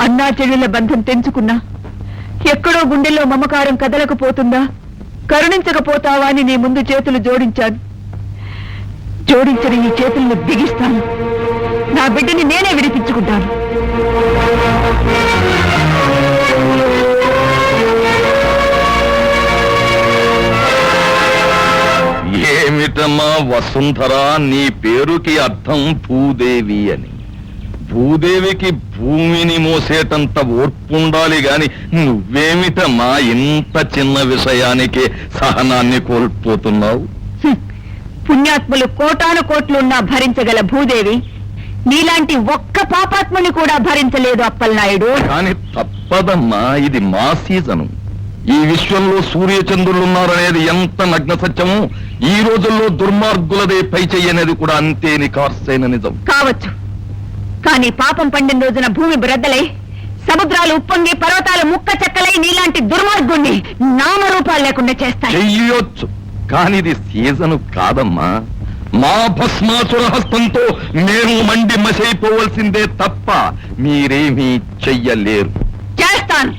అన్నా చెల్లెల బంధం తెంచుకున్నా ఎక్కడో గుండెల్లో మమకారం కదలకపోతుందా, కరుణించకపోతావా అని నీ ముందు చేతులు జోడించాను. జోడించిన ఈ చేతులను బిగిస్తాను. నా బిడ్డని నేనే విడిపించుకుంటాను. ఏమిటమ్మా వసుంధర, నీ పేరుకి అర్థం భూదేవి అని. భూదేవికి భూమిని మోసేటంత ఓర్పుండాలి గాని నువ్వేమిటమ్మా ఇంత చిన్న విషయానికే సహనాన్ని కోల్పోతున్నావు? పుణ్యాత్ములు కోటాను కోట్లున్నా భరించగల భూదేవి నీలాంటి ఒక్క పాపాత్ముని కూడా భరించలేదు అప్పలనాయుడు. కాని తప్పదమ్మా, ఇది మా సీజను. ఈ విశ్వంలో సూర్యచంద్రులున్నారనేది ఎంత నగ్న సత్యమో ఈ రోజుల్లో దుర్మార్గులదే పై చెయ్యనేది కూడా అంతే నికార్సైన నిజం. కావచ్చు, కానీ పాపం పండిన రోజున భూమి బ్రద్దలై సముద్రాలు ఉప్పొంగి పర్వతాలు ముక్క చెక్కలై నీలాంటి దుర్మార్గుణ్ణి నామరూపాలు లేకుండా చేస్తాయి. చెయ్యొచ్చు, కానిది సీజను కాదమ్మా. మా భస్మాసుర హస్తంతో మేము మండి మసైపోవలసిందే తప్ప మీరేమీ చెయ్యలేరు. చేస్తాను.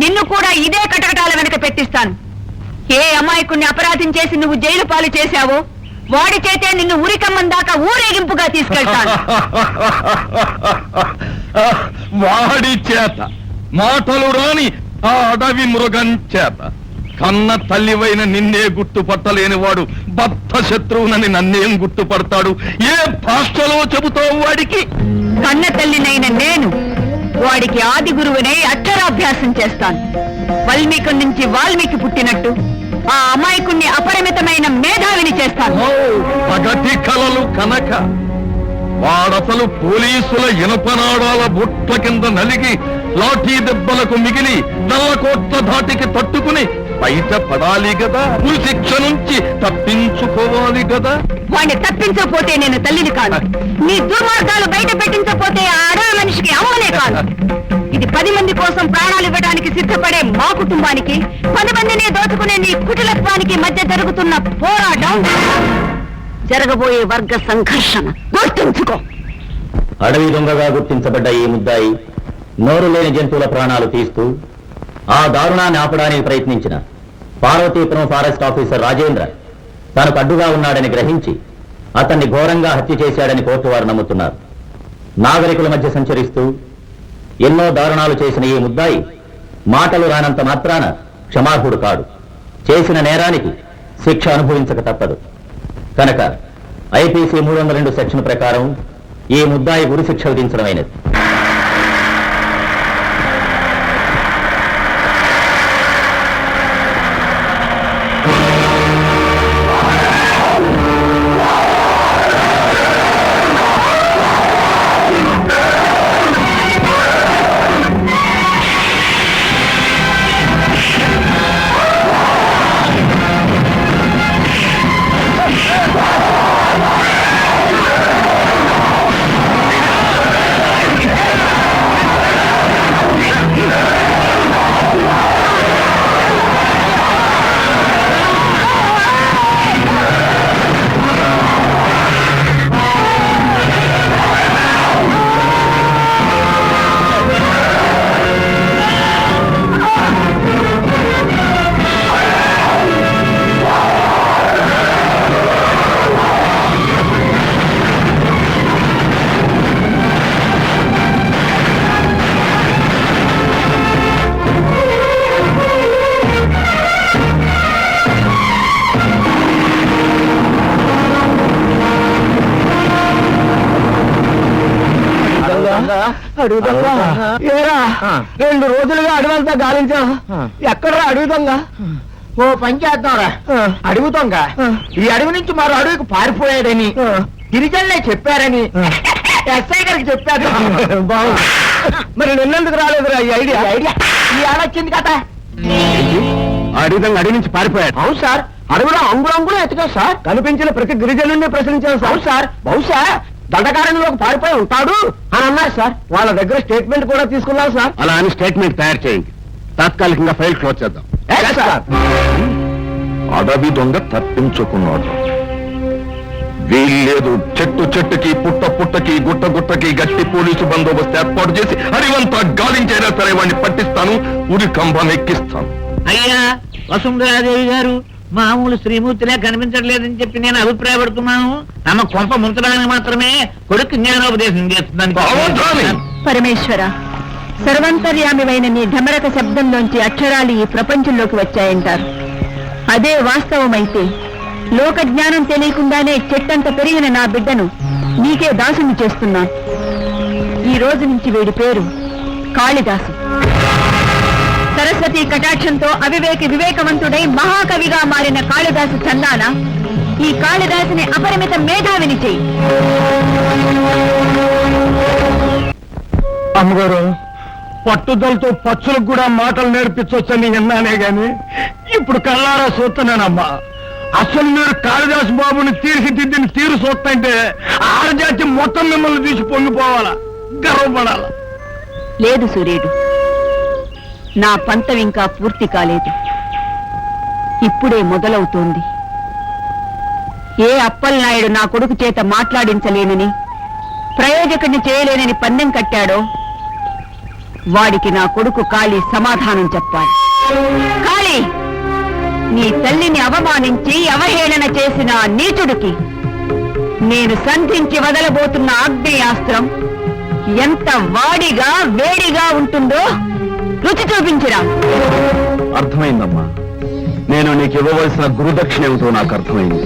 నిన్ను కూడా ఇదే కటకటాల వెనక పెట్టిస్తాను. ఏ అమాయకుణ్ణి అపరాధం చేసి నువ్వు జైలు పాలు చేశావో వాడి చేతే నిన్ను ఉరికమ్మం దాకా ఊరేగింపుగా తీసుకెళ్తాను. వాడి చేత మాటలు రాని ఆ అడవి మృగం చేత కన్న తల్లివైన నిన్నే గుర్తుపట్టలేని వాడు బద్ధ శత్రువునని నన్నేం గుర్తుపడతాడు? ఏ భాషలో చెబుతావు వాడికి? కన్న తల్లినైన నేను వాడికి ఆది గురువునై అక్షరాభ్యాసం చేస్తాను. వాల్మీకి నుంచి వాల్మీకి పుట్టినట్టు ఆ అమాయకుణ్ణి అపరిమితమైన మేధావిని చేస్తాను. పగటి కలలు కనక వాడసలు పోలీసుల ఇనపనాడాల బుట్ల కింద నలిగి లాఠీ దెబ్బలకు మిగిలి నల్లకోట్ల ధాటికి తట్టుకుని బయట పడాలి కదా, శిక్ష నుంచి తప్పించుకోవాలి కదా. వాడిని తప్పించకపోతే నేను తల్లిని కాను. నీ దుర్మార్గాలు బయట పెట్టించకపోతే ఆ అడవి మనిషికి అమ్మనే కాను. ఇది 10 మంది కోసం ప్రాణాలు ఇవ్వడానికి సిద్ధపడే మా కుటుంబానికి 10 మందిని దోచుకునే నీ కుటిలత్వానికి మధ్య జరుగుతున్న పోరాటం, జరగబోయే వర్గ సంఘర్షణ గుర్తుంచుకో. అడవి దొంగగా గుర్తించబడ్డ ఈ ముద్దాయి నోరు లేని జంతువుల ప్రాణాలు తీస్తూ ఆ దారుణాన్ని ఆపడానికి ప్రయత్నించిన పార్వతీపురం ఫారెస్ట్ ఆఫీసర్ రాజేంద్ర తనకు అడ్డుగా ఉన్నాడని గ్రహించి అతన్ని ఘోరంగా హత్య చేశాడని కోర్టు వారు నమ్ముతున్నారు. నాగరికుల మధ్య సంచరిస్తూ ఎన్నో దారుణాలు చేసిన ఈ ముద్దాయి మాటలు రానంత మాత్రాన క్షమార్హుడు కాడు. చేసిన నేరానికి శిక్ష అనుభవించక తప్పదు. కనుక ఐపీసీ 302 సెక్షన్ ప్రకారం ఈ ముద్దాయి ఉరి శిక్ష విధించడమైనది. అడుగుదొంగ ఏరా 2 రోజులుగా అడవంతా గాలించాం. ఎక్కడరా అడుగుదొంగ? ఓ పని చేద్దాంరా, అడుగుదొంగ ఈ అడవి నుంచి మరో అడవికి పారిపోయాడని గిరిజనులే చెప్పారని ఎస్ఐ గారికి చెప్పారు. బాగుంది. మరి నిన్నెందుకు రాలేదురా ఈ ఐడియా? ఈ ఆడొచ్చింది కదా. అడిగిదంగా అడవి నుంచి పారిపోయాడు. అవును సార్, అడవిలో అంగుళంగుళం ఎత్తుగా సార్. కనిపించిన ప్రతి గిరిజనుడిని ప్రశ్నించాను సార్. సార్ బహుశా దండకారణ్యంలోకి పారిపోయి ఉంటాడు అని అన్నారు సార్. వాళ్ళ దగ్గర స్టేట్మెంట్ కూడా తీసుకున్నాం సార్. అలా అని స్టేట్మెంట్ తయారు చేయండి. తాత్కాలికంగా ఫైల్ క్లోజ్ చేద్దాం. అడవి దొంగ తప్పించుకున్నాడు. వీల్లేదు, చెట్టు చెట్టుకి పుట్ట పుట్టకి గుట్ట గుట్టకి గట్టి పోలీసు బందోబస్తు ఏర్పాటు చేసి అడివంతా వెంటనే వాడిని పట్టిస్తాను, ఉరి కంబం ఎక్కిస్తాను. అయ్యా వసుంధరాదేవి గారు మామూలు శ్రీమూర్తిలా కనిపించట్లేదని చెప్పి నేను అభిప్రాయపడుతున్నాను. తమ కొంప ముంచడానికి మాత్రమే కొడుకు జ్ఞానోపదేశం అవధాని! చేస్తున్నాను. పరమేశ్వర, సర్వంతర్యామివైన నీ ఢమరక శబ్దంలోంచి అక్షరాలు ఈ ప్రపంచంలోకి వచ్చాయంటారు. అదే వాస్తవమైతే లోక జ్ఞానం తెలియకుండానే చెట్టంత పెరిగిన నా బిడ్డను నీకే దాసుని చేస్తున్నాను. ఈ రోజు నుంచి వీడి పేరు కాళిదాసు. సరస్వతి కటాక్షంతో వివేకవంతుడై మహాకవిగా మారిన కాళిదాసు చందాన ఈ కాళిదాసుని అపరిమిత మేధావిని చెయ్యి. అమ్మగారు, పట్టుదలతో పచ్చులకు కూడా మాటలు నేర్పించవచ్చని విన్నానే గాని ఇప్పుడు కళ్ళారా చూస్తున్నానమ్మా. అసలు మీరు కాళిదాసు బాబుని తీర్చిదిద్దిన తీరు చూస్తుంటే ఆడజాతి మొత్తం మిమ్మల్ని తీసి పొంగిపోవాలా, గర్వపడాలా. లేదు సూర్యుడు, నా పంతం ఇంకా పూర్తి కాలేదు. ఇప్పుడే మొదలవుతోంది. ఏ అప్పలనాయుడు నా కొడుకు చేత మాట్లాడించలేనని, ప్రయోజకుడిని చేయలేనని పందెం కట్టాడో వాడికి నా కొడుకు కాళీ సమాధానం చెప్పాలి. కాళీ, నీ తల్లిని అవమానించి అవహేళన చేసిన ఆ నీచుడికి నేను సంధించి వదలబోతున్న ఆగ్నేయాస్త్రం ఎంత వాడిగా వేడిగా ఉంటుందో రుచి చూపించిరా. అర్థమైందమ్మా. నేను నీకు ఇవ్వవలసిన గురుదక్షిణ ఏమిటో నాకు అర్థమైంది.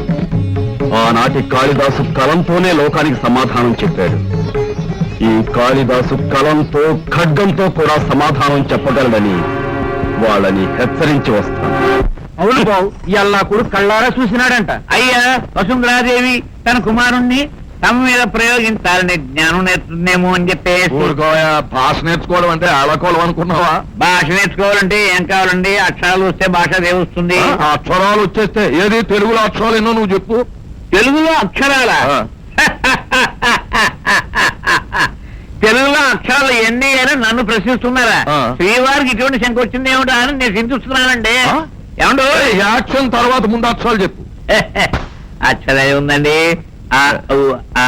ఆనాటి కాళిదాసు కలంతోనే లోకానికి సమాధానం చెప్పాడు. ఈ కాళిదాసు కలంతో ఖడ్గంతో కూడా సమాధానం చెప్పగలడని వాళ్ళని హెచ్చరించి వస్తాను. అవును బాబు, ఇవాళ నా కొడుకు కళ్ళారా చూసినాడంట. అయ్యా వసుంధరాదేవి తన కుమారుణ్ణి తమ మీద ప్రయోగించాలని జ్ఞానం నేర్చుతుందేమో అని చెప్పేసి ఊరుకోయా, భాష నేర్చుకోవడం అంటే ఆలకోవడం అనుకున్నావా? భాష నేర్చుకోవాలంటే ఏం కావాలండి? అక్షరాలు వస్తే భాష దేవస్తుంది. ఆ అక్షరాలు వచ్చేస్తే ఏది తెలుగులో అక్షరాలు ఎన్నో నువ్వు చెప్పు. తెలుగులో అక్షరాలా? ఆ. తెలుగులో అక్షరాలు ఎన్ని అని నన్ను ప్రశ్నిస్తున్నారా? ఆ. శ్రీవారికి ఇటువంటి శంక వచ్చింది ఏమిటా అని నేను చింతిస్తున్నానండి. ఆ? ఏమండు యాక్షన్ తర్వాత ముందు అక్షరాలు చెప్పు. అక్షరం ఏముందండి? ఆ, ఊ, ఆ,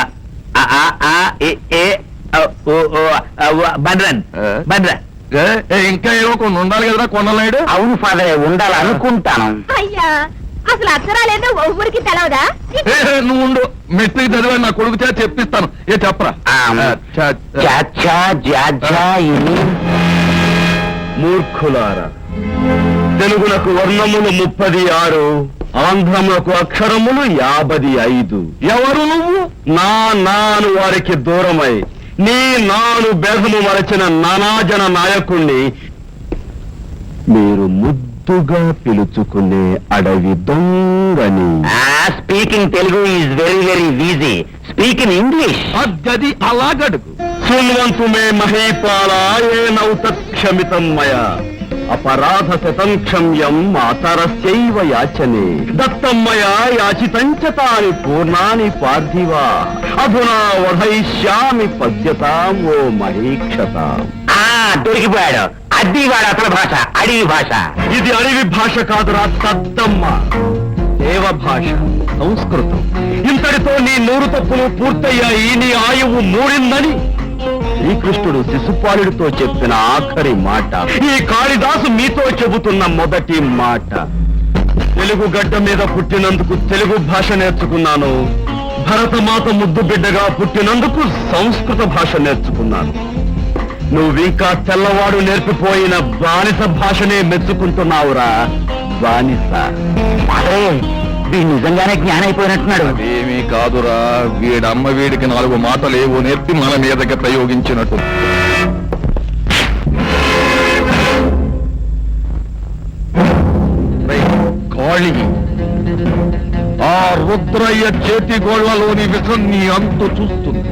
ఆ, ఆ, ఆ, ఏ, ఏ, ఔ, ఊ, ఊ, ఆ, ఊ, బడ్రన్ బడ్రన్. ఇంకా ఏదో కొన్ని ఉండాలి కదరా కొండలాయుడు. అవును ఫాదర్, ఉండాలనుకుంటాను. అయ్యా, అసలు అక్షరాలేదో ఊరికి తెలవదా? నువ్వు ఉండు, మెట్రిక్ చదివా నా కొడుకు చేత చెప్పిస్తాను. ఏ చెప్పరా? మూర్ఖులారా, తెలుగునకు వర్ణములు 36, ఆంధ్రములకు అక్షరములు 55. ఎవరు నువ్వు? నాను వారికి దూరమై నాను భేదము మరచిన నానాజన నాయకుణ్ణి మీరు ముద్దుగా పిలుచుకునే అడవి దొంగని. Speaking Telugu is very very easy. Speak in English. అద్దది అలాగడుగు. శృణ్వంతు మే మహీపాల ఏనౌత క్షమితం మయా అపరాధ శతం క్షమ్యం మాతరస్యైవ యాచనే దత్తం మయా యాచితంచ తాని పూర్ణాని పార్థివా అధునా వధయిష్యామి పద్యతాం ఓ మహీక్షతాం. దొరికిపోయాడు. అది వాడు అసలు భాష, అడవి భాష. ఇది అడవి భాష కాదురా తద్దమ్మ, దేవ భాష, సంస్కృతం. ఇంతటితో నీ 100 తప్పులు పూర్తయ్యాయి. నీ ఆయువు మూడిందని శ్రీకృష్ణుడు శిశుపాలుడితో చెప్పిన ఆఖరి మాట ఈ కాళిదాసు మీతో చెబుతున్న మొదటి మాట. తెలుగు గడ్డ మీద పుట్టినందుకు తెలుగు భాష నేర్చుకున్నాను. భరతమాత ముద్దు బిడ్డగా పుట్టినందుకు సంస్కృత భాష నేర్చుకున్నాను. నువ్వింకా తెల్లవాడు నేర్పిపోయిన బానిస భాషనే మెచ్చుకుంటున్నావురా బానిస. వీడు నిజంగానే జ్ఞానైపోయినట్టున్నాడు. అదేమీ కాదురా, వీడమ్మ వీడికి 4 మాటలు ఏవో నేర్పి మన మీదకి ప్రయోగించినట్టు. కాళీ, ఆ రుద్రయ్య చేతి గోళ్లలోని విషం నీ అంతు చూస్తుంది.